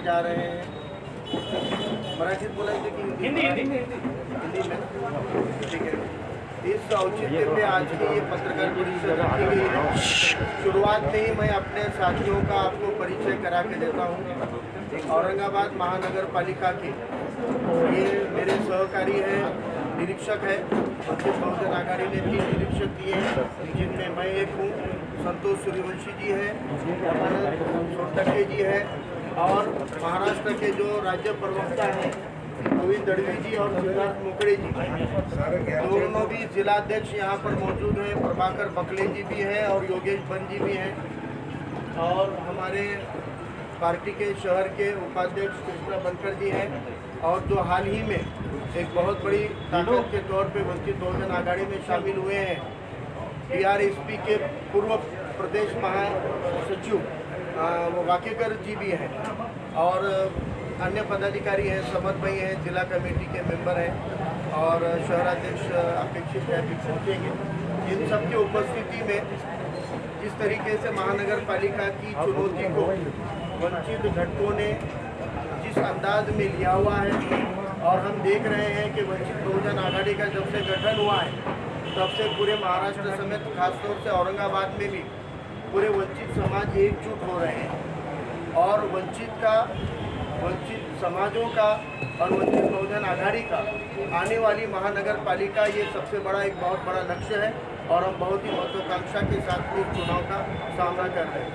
करने जा रहे हैं। मराठीत बोलायचं की हिंदी में? ठीक है। इस औचित्य पे आज की ये पत्रकार परिषद रखी गई है। शुरुआत में ही मैं अपने साथियों का आपको परिचय करा के देता हूँ। औरंगाबाद महानगर पालिका के ये मेरे सहकारी हैं, निरीक्षक है। वंचित बहुजन आघाड़ी ने 3 निरीक्षक दिए हैं, जिनमें मैं एक हूँ। संतोष सूर्यवंशी जी है, सोनटके जी है, और महाराष्ट्र के जो राज्य प्रवक्ता हैं गोविंद दड़वी जी और सिद्धार्थ मोकड़े जी, दोनों भी जिलाध्यक्ष यहाँ पर मौजूद हैं। प्रभाकर बकले जी भी हैं और योगेश बन जी भी हैं, और हमारे पार्टी के शहर के उपाध्यक्ष कृष्णा बनकर जी हैं, और जो हाल ही में एक बहुत बड़ी ताकत के तौर पे वंचित बहुजन आघाड़ी में शामिल हुए हैं, टीआरएसपी के पूर्व प्रदेश महासचिव वाकेकर जी भी हैं, और अन्य पदाधिकारी हैं, समत भाई हैं, जिला कमेटी के मेंबर हैं, और शहराध्यक्ष अपेक्षित है अभी पहुँचेंगे। इन सब की उपस्थिति में जिस तरीके से महानगर पालिका की चुनौती को वंचित घटकों ने जिस अंदाज में लिया हुआ है, और हम देख रहे हैं कि वंचित बहुजन आघाड़ी का जब से गठन हुआ है तब से पूरे महाराष्ट्र समेत खासतौर से औरंगाबाद में भी पूरे वंचित समाज एकजुट हो रहे हैं, और वंचित समाजों का और वंचित बहुजन आघाड़ी का आने वाली महानगर पालिका ये सबसे बड़ा एक बहुत बड़ा लक्ष्य है, और हम बहुत ही महत्वाकांक्षा के साथ इस चुनाव का सामना कर रहे हैं।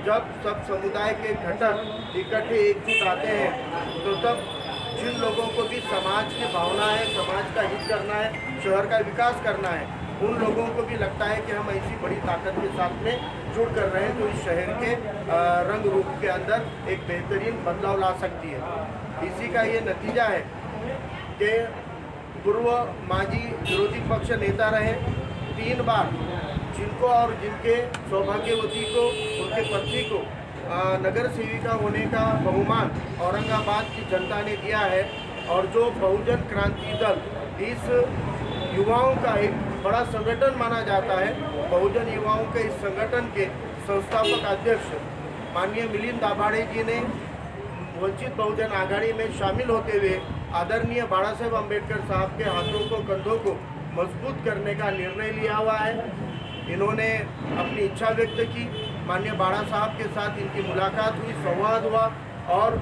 जब सब समुदाय के घटक इकट्ठे एकजुट आते हैं तो तब जिन लोगों को भी समाज की भावना है, समाज का हित करना है, शहर का विकास करना है, उन लोगों को भी लगता है कि हम ऐसी बड़ी ताकत के साथ में जुड़ कर रहे हैं जो इस शहर के रंग रूप के अंदर एक बेहतरीन बदलाव ला सकती है। इसी का ये नतीजा है कि पूर्व माजी विरोधी पक्ष नेता रहे 3 बार, जिनको और जिनके सौभाग्यवती को, उनके पत्नी को नगर सेविका होने का बहुमान औरंगाबाद की जनता ने दिया है, और जो बहुजन क्रांति दल इस युवाओं का एक बड़ा संगठन माना जाता है, बहुजन युवाओं के इस संगठन के संस्थापक अध्यक्ष माननीय मिलिंद दाभाडे जी ने वंचित बहुजन आघाड़ी में शामिल होते हुए आदरणीय बाला साहेब अम्बेडकर साहब के हाथों को, कंधों को मजबूत करने का निर्णय लिया हुआ है। इन्होंने अपनी इच्छा व्यक्त की, माननीय बाला साहब के साथ इनकी मुलाकात हुई, संवाद हुआ, और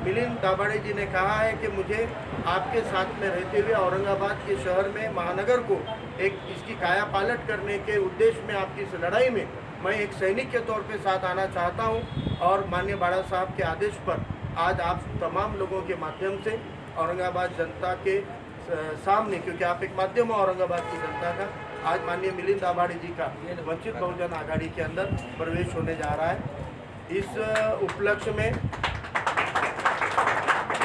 मिलिंद दाभाडे जी ने कहा है कि मुझे आपके साथ में रहते हुए औरंगाबाद के शहर में महानगर को एक इसकी काया पालट करने के उद्देश्य में आपकी इस लड़ाई में मैं एक सैनिक के तौर पे साथ आना चाहता हूं, और माननीय बाला साहब के आदेश पर आज आप तमाम लोगों के माध्यम से औरंगाबाद जनता के सामने, क्योंकि आप एक माध्यम हो औरंगाबाद की जनता का, आज माननीय मिलिंद दाभाडे जी का वंचित बहुजन आघाड़ी के अंदर प्रवेश होने जा रहा है। इस उपलक्ष्य में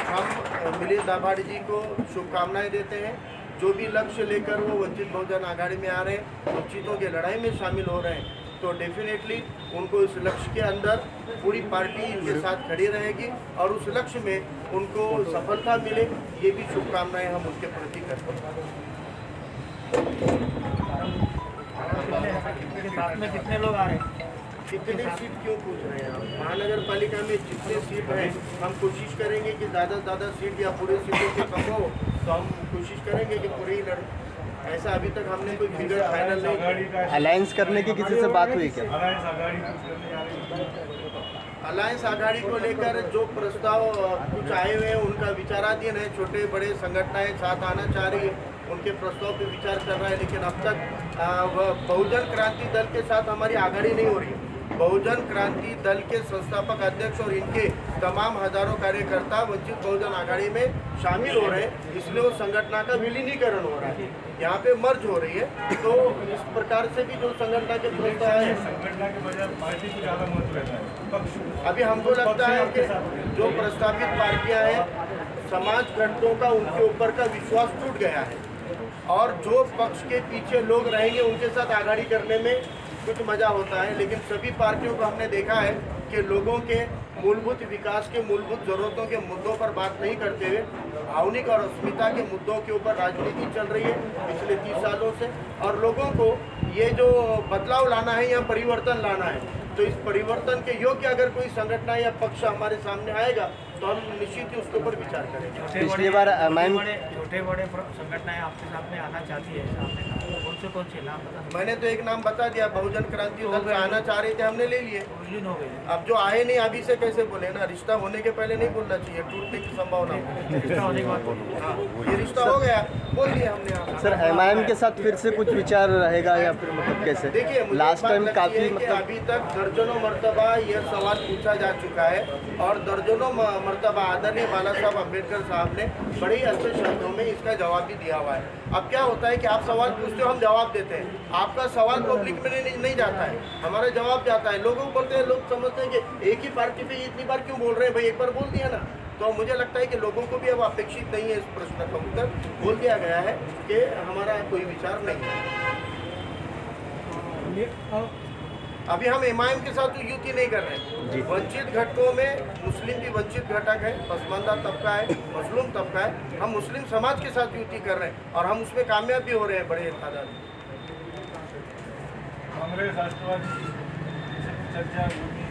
हम मिलिंद दाभाडे जी को शुभकामनाएं देते हैं। जो भी लक्ष्य लेकर वो वंचित बहुजन आघाड़ी में आ रहे हैं, वंचितों की लड़ाई में शामिल हो रहे हैं, तो डेफिनेटली उनको इस लक्ष्य के अंदर पूरी पार्टी इनके साथ खड़ी रहेगी, और उस लक्ष्य में उनको सफलता मिले, ये भी शुभकामनाएं हम उनके प्रति करते हैं। साथ में कितने लोग आ रहे हैं? कितने सीट क्यों पूछ रहे हैं आप? महानगर पालिका में जितने सीट हैं हम कोशिश करेंगे कि ज़्यादा से ज़्यादा सीट या पूरे सीटों के कम हो, तो हम कोशिश करेंगे कि पूरे ही लड़ें। ऐसा अभी तक हमने कोई फिगर फाइनल नहीं। अलायंस करने की किसी से बात हुई क्या? अलायंस आघाड़ी को लेकर जो प्रस्ताव कुछ आए हुए हैं उनका विचाराधीन है। छोटे बड़े संगठनें साथ आना चाह रही है, उनके प्रस्ताव पे विचार कर रहा है, लेकिन अब तक बहुजन क्रांति दल के साथ हमारी आघाड़ी नहीं हो रही है। बहुजन क्रांति दल के संस्थापक अध्यक्ष और इनके तमाम हजारों कार्यकर्ता वंचित बहुजन आघाड़ी में शामिल हो रहे हैं, इसलिए वो संगठन का विलीनीकरण हो रहा है, यहाँ पे मर्ज हो रही है। तो इस प्रकार से भी जो संगठन के प्रस्ताव है, संगठन के बजाय पार्टी को ज़्यादा महत्व रहता है। अभी हमको लगता है कि जो प्रस्तावित पार्टियां हैं, समाज घटकों का उनके ऊपर का विश्वास टूट गया है, और जो पक्ष के पीछे लोग रहेंगे उनके साथ आघाड़ी करने में कुछ मज़ा होता है। लेकिन सभी पार्टियों को हमने देखा है कि लोगों के मूलभूत विकास के मूलभूत ज़रूरतों के मुद्दों पर बात नहीं करते हुए भावनिक और अस्मिता के मुद्दों के ऊपर राजनीति चल रही है पिछले 30 सालों से, और लोगों को ये जो बदलाव लाना है या परिवर्तन लाना है, तो इस परिवर्तन के योग्य अगर कोई संगठन या पक्ष हमारे सामने आएगा तो हम निश्चित ही उसके ऊपर विचार करेंगे। पिछली बार मैम छोटे बड़े संगठनें आपके साथ में आना चाहती है, आपने कहा कौन से नाम बता सकते मैंने तो एक नाम बता दिया, बहुजन क्रांति दल से आना चाह रहे थे, हमने ले लिए। हो? विलीन हो गई। अब जो आए नहीं अभी से कैसे बोले ना, रिश्ता होने के पहले नहीं बोलना चाहिए, टूटने की संभावना है। रिश्ता होने के बाद बोलो। हाँ, ये रिश्ता हो गया, बोल दिया हमने यहाँ। सर एमआईएम के साथ फिर से कुछ विचार रहेगा या फिर मतलब कैसे? देखिए मुझे लास्ट बात टाइम लगती काफी है कि मतलब अभी तक दर्जनों मर्तबा यह सवाल पूछा जा चुका है और दर्जनों मर्तबा आदरणीय बाला साहब अम्बेडकर साहब ने बड़े ही अच्छे शब्दों में इसका जवाब भी दिया हुआ है। अब क्या होता है कि आप सवाल पूछते हो, हम जवाब देते हैं, आपका सवाल पब्लिक में नहीं जाता है, हमारा जवाब जाता है। लोगों को बोलते हैं, लोग समझते हैं कि एक ही पार्टी पे इतनी बार क्यों बोल रहे हैं भाई, एक बार बोल दिया ना। तो मुझे लगता है कि लोगों को भी अब अपेक्षित नहीं है, इस प्रश्न का उत्तर बोल दिया गया है कि हमारा कोई विचार नहीं है। अभी हम एमआईएम के साथ तो युति नहीं कर रहे हैं। वंचित घटकों में मुस्लिम भी वंचित घटक है, पसमानदा तबका है, मजलूम तबका है, हम मुस्लिम समाज के साथ युति कर रहे हैं और हम उसमें कामयाब भी हो रहे हैं बड़े तादाद में। कांग्रेस राष्ट्रवादी चर्चा होगी।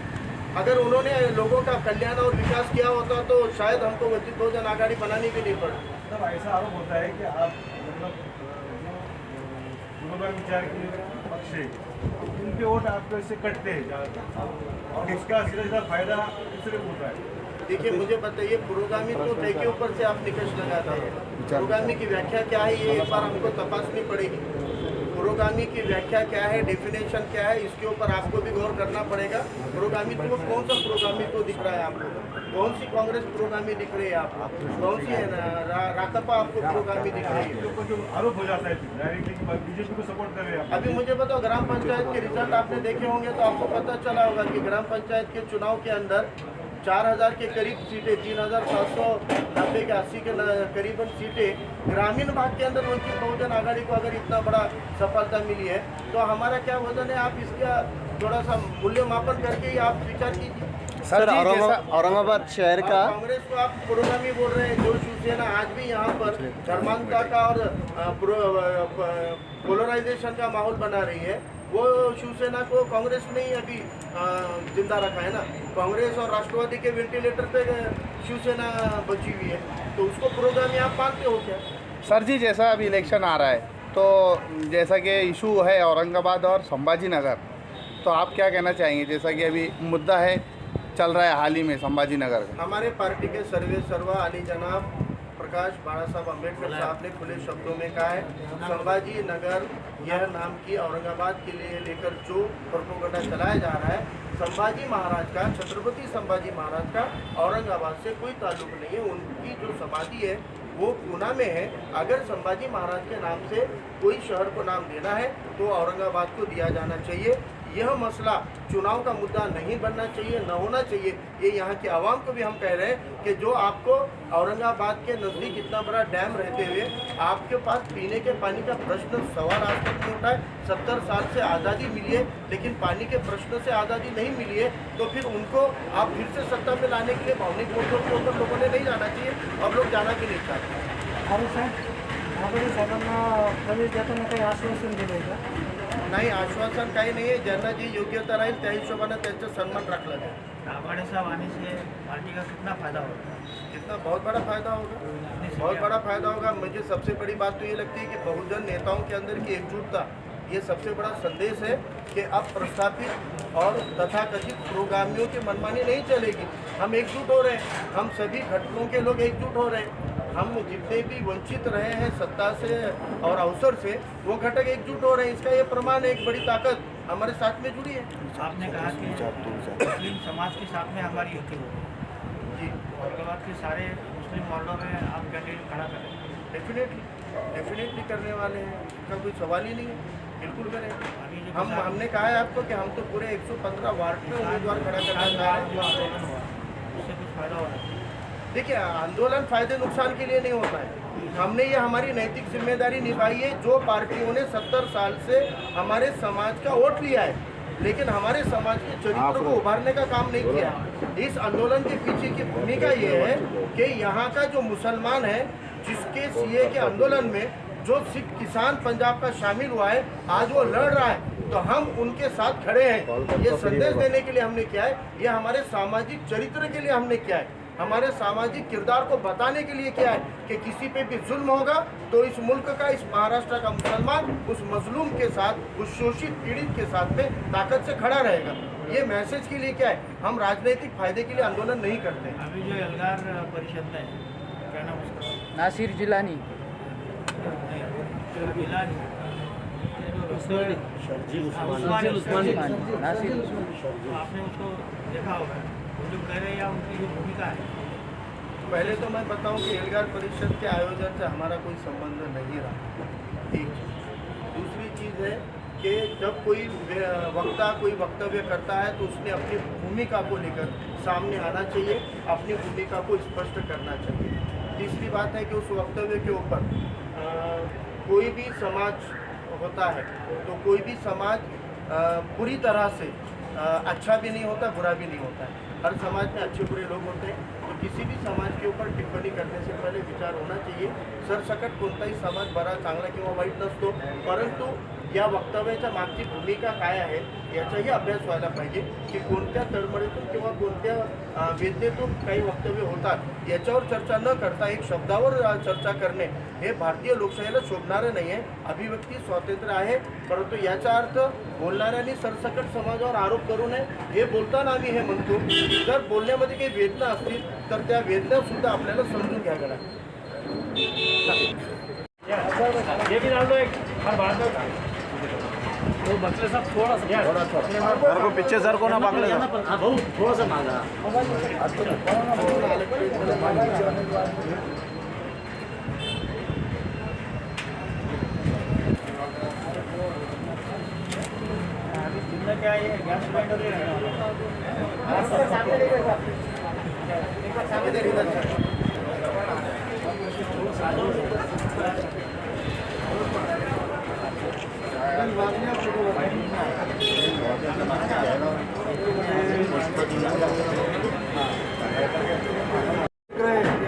अगर उन्होंने लोगों का कल्याण और विकास किया होता तो शायद हमको वंचित बहुजन आघाड़ी बनानी भी नहीं पड़ती। तब ऐसा आरोप होता है कि आप मतलब जो विचार के पक्ष है उनके वोट आपको इससे कटते हैं ज़्यादातर और उसका सीधा फायदा दूसरे को होता है। देखिए मुझे बताइए, पुरोगामी तो तय के ऊपर से आप निकष लगाता है, पुरोगामी की व्याख्या क्या है ये एक बार हमको तपासनी पड़ेगी। पुरोगामी की व्याख्या क्या है, डेफिनेशन क्या है, इसके ऊपर आपको भी गौर करना पड़ेगा। पुरोगामी तो कौन सा पुरोगामी तो दिख रहा है आपको, कौन सी कांग्रेस पुरोगामी दिख रही है आपको, कौन सी है राकपा आपको पुरोगामी दिख रही है? ऊपर जो आरोप हो जाता है डायरेक्टली कि बीजेपी को सपोर्ट कर रहे हैं। अभी मुझे बताओ, ग्राम पंचायत के रिजल्ट आपने देखे होंगे तो आपको पता चला होगा कि ग्राम पंचायत के चुनाव के अंदर 4000 के करीब सीटें, 3790 के 80 के करीबन सीटें ग्रामीण भाग के अंदर वंचित बहुजन आघाड़ी को अगर इतना बड़ा सफलता मिली है तो हमारा क्या वजन है, आप इसका थोड़ा सा मूल्यमापन करके ही आप विचार कीजिए। सर औरंगाबाद शहर का कांग्रेस को आप पुरोगामी बोल रहे हैं, जो शिवसेना आज भी यहाँ पर धर्मांतता का और पोलराइजेशन का माहौल बना रही है, वो शिवसेना को कांग्रेस ने ही अभी जिंदा रखा है ना। कांग्रेस और राष्ट्रवादी के वेंटिलेटर पे शिवसेना बची हुई है, तो उसको पुरोगामी आप मानते हो क्या? सर जी, जैसा अभी इलेक्शन आ रहा है तो जैसा कि इशू है औरंगाबाद और संभाजी नगर, तो आप क्या कहना चाहेंगे? जैसा कि अभी मुद्दा है चल रहा है हाल ही में संभाजी नगर का। हमारे पार्टी के सर्वे सर्वा अली जनाब प्रकाश बाला साहब अम्बेडकर साहब ने खुले शब्दों में कहा है, संभाजी नगर यह नाम की औरंगाबाद के लिए लेकर जो प्रोपेगेंडा चलाया जा रहा है, संभाजी महाराज का, छत्रपति संभाजी महाराज का औरंगाबाद से कोई ताल्लुक नहीं है। उनकी जो समाधि है वो पूना में है। अगर संभाजी महाराज के नाम से कोई शहर को नाम देना है तो औरंगाबाद को दिया जाना चाहिए। यह मसला चुनाव का मुद्दा नहीं बनना चाहिए, न होना चाहिए। ये यहाँ की आवाम को भी हम कह रहे हैं कि जो आपको औरंगाबाद के नज़दीक इतना बड़ा डैम रहते हुए आपके पास पीने के पानी का प्रश्न सवाल आज तक नहीं उठा है। 70 साल से आज़ादी मिली है लेकिन पानी के प्रश्न से आज़ादी नहीं मिली है, तो फिर उनको आप फिर से सत्ता में लाने के लिए भावनिक मुद्दों के ऊपर लोगों ने नहीं जाना चाहिए और लोग जाना भी नहीं चाहते। अरे साहेब, साहेबांना प्रवेश देताना काही आश्वासन दिलं आहे का? नाही, आश्वासन काही नाही आहे। ज्यांना जी योग्यता राहील त्या हिशोबाने त्यांचा सन्मान राखला जाए। दाभाडे साहब आने से पार्टी का कितना फायदा होगा? कितना बहुत बड़ा फायदा होगा, बहुत बड़ा फायदा होगा। मुझे सबसे बड़ी बात तो ये लगती है कि बहुजन नेताओं के अंदर की एकजुटता, ये सबसे बड़ा संदेश है कि अब प्रस्थापित और तथाकथित पुरोगामियों की मनमानी नहीं चलेगी। हम एकजुट हो रहे हैं, हम सभी घटकों के लोग एकजुट हो रहे हैं। हम जितने भी वंचित रहे हैं सत्ता से और अवसर से, वो घटक एकजुट हो रहे हैं। इसका ये प्रमाण है, एक बड़ी ताकत हमारे साथ में जुड़ी है। आपने कहा कि मुस्लिम समाज के साथ में हमारी युति होगी जी, औरंगाबाद के सारे मुस्लिम वार्डों में आप कैंडिडेट खड़ा करें? डेफिनेटली करने वाले हैं, इसका कोई सवाल ही नहीं है। बिल्कुल करें। अभी जो हमने कहा है आपको कि हम तो पूरे 115 वार्ड में उम्मीदवार खड़ा करना चाह रहे हैं। आंदोलन हुआ उससे कुछ फायदा हो रहा है? देखिए, आंदोलन फायदे नुकसान के लिए नहीं होता है। हमने ये हमारी नैतिक जिम्मेदारी निभाई है। जो पार्टियों ने 70 साल से हमारे समाज का वोट लिया है लेकिन हमारे समाज के चरित्र को उभारने का काम नहीं किया। इस आंदोलन के पीछे की भूमिका ये है कि यहाँ का जो मुसलमान है, जिसके सीए के आंदोलन में जो सिख किसान पंजाब का शामिल हुआ है, आज वो लड़ रहा है, तो हम उनके साथ खड़े हैं। ये संदेश देने के लिए हमने किया है, ये हमारे सामाजिक चरित्र के लिए हमने किया है। हमारे सामाजिक किरदार को बताने के लिए क्या है कि किसी पे भी जुल्म होगा तो इस मुल्क का, इस महाराष्ट्र का मुसलमान उस मजलूम के साथ, उस शोषित पीड़ित के साथ में ताकत से खड़ा रहेगा। ये मैसेज के लिए क्या है, हम राजनीतिक फायदे के लिए आंदोलन नहीं करते हैं। अभी जो एल्गार परिषद में क्या नाम उसका, नासिर जिलानी, जिलानी, उस्मानी खान, नासिर तो आपने उसको देखा होगा, वो जो कह रहे हैं या उनकी जो भूमिका है। पहले तो मैं बताऊं कि एल्गार परिषद के आयोजन से हमारा कोई संबंध नहीं रहा, एक चीज़। दूसरी चीज़ है कि जब कोई वक्ता कोई वक्तव्य करता है तो उसने अपनी भूमिका को लेकर सामने आना चाहिए, अपनी भूमिका को स्पष्ट करना चाहिए। तीसरी बात है कि उस वक्तव्य के ऊपर कोई भी समाज होता है तो कोई भी समाज पूरी तरह से अच्छा भी नहीं होता, बुरा भी नहीं होता है। हर समाज में अच्छे बुरे लोग होते हैं, तो किसी भी समाज के ऊपर टिप्पणी करने से पहले विचार होना चाहिए। सरसकट कोणताही समाज बरा, चांगला किंवा वाईट नसतो, परंतु या वक्तव्याच्या मागची भूमिका काय आहे याचाही अभ्यास व्हायला पाहिजे की कोणत्या तळमळीतून किंवा कोणत्या वेदनेतून काही वक्तव्य होतात याच्यावर चर्चा न करता एक शब्दावर चर्चा करणे हे भारतीय लोकशाहीला शोभणारं नाही आहे। अभिव्यक्ती स्वातंत्र्य आहे, परंतु याचा अर्थ बोलणाऱ्यांनी सरसकट समाजावर आरोप करू नये। हे बोलताना आम्ही हे म्हणतो की जर बोलण्यामध्ये काही वेदना असतील तर त्या वेदनासुद्धा आपल्याला समजून घ्याव्या लागतील। ये भी डाल दो एक, हर बात में वो बचले साहब थोड़ा सा सर को पीछे सर को ना बागले बहुत थोड़ा सा मांगा। क्या है गैस सिलेंडर ही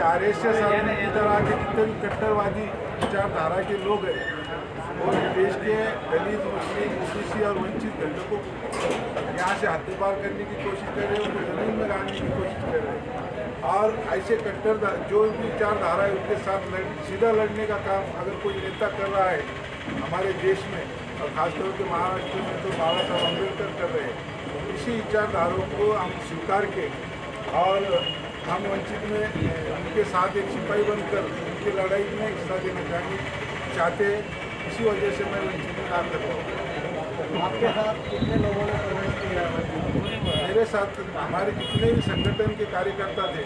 आरएसएस की तरह के जितने भी कट्टरवादी विचारधारा के लोग हैं वो देश के दलित, मुस्लिम, ओबीसी और वंचित दलितों को यहाँ से हद्दपार करने की कोशिश कर रहे हैं, उनको जमीन में लाने की कोशिश कर रहे हैं। और ऐसे कट्टर जो विचारधारा है उनके साथ सीधा लड़ने का काम अगर कोई नेता कर रहा है हमारे देश में और खासतौर पर महाराष्ट्र में तो बाबा साहब अम्बेडकर कर रहे हैं। इसी विचारधाराओं को हम स्वीकार के और हम वंचित में उनके साथ एक सिपाही बनकर उनकी लड़ाई में हिस्सा देना चाहते हैं। इसी वजह से मैं वंचित में काम करता हूँ। आपके साथ कितने लोगों ने प्रवेश किया? मेरे साथ हमारे जितने भी संगठन के कार्यकर्ता थे,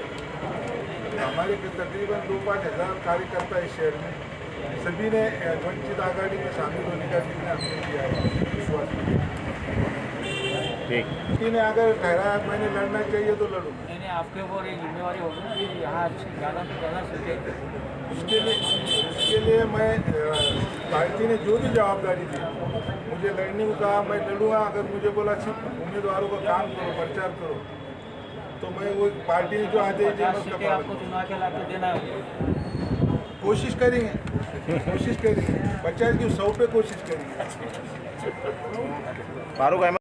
हमारे तकरीबन 2-5 हज़ार कार्यकर्ता इस शहर में, सभी ने वंचित आघाड़ी में शामिल होने का निर्णय हमने किया है विश्वास में। किसी ने अगर ठहराया मैंने लड़ना चाहिए तो लड़ूँ। नहीं, आपके ऊपर ये जिम्मेवारी होगी ना कि यहाँ ज़्यादा से ज़्यादा सीटें। उसके लिए मैं पार्टी ने जो भी जवाबदारी दी मुझे लड़ने को कहा, मैं लड़ूंगा। अगर मुझे बोला सिर्फ उम्मीदवारों का काम करो, प्रचार करो, तो मैं वो पार्टी ने जो आदेश दिया मैं उसका पालन आपको चुना के ला के देना है। कोशिश करेंगे 50 की 100 पे कोशिश करेंगे। फारूक अहमद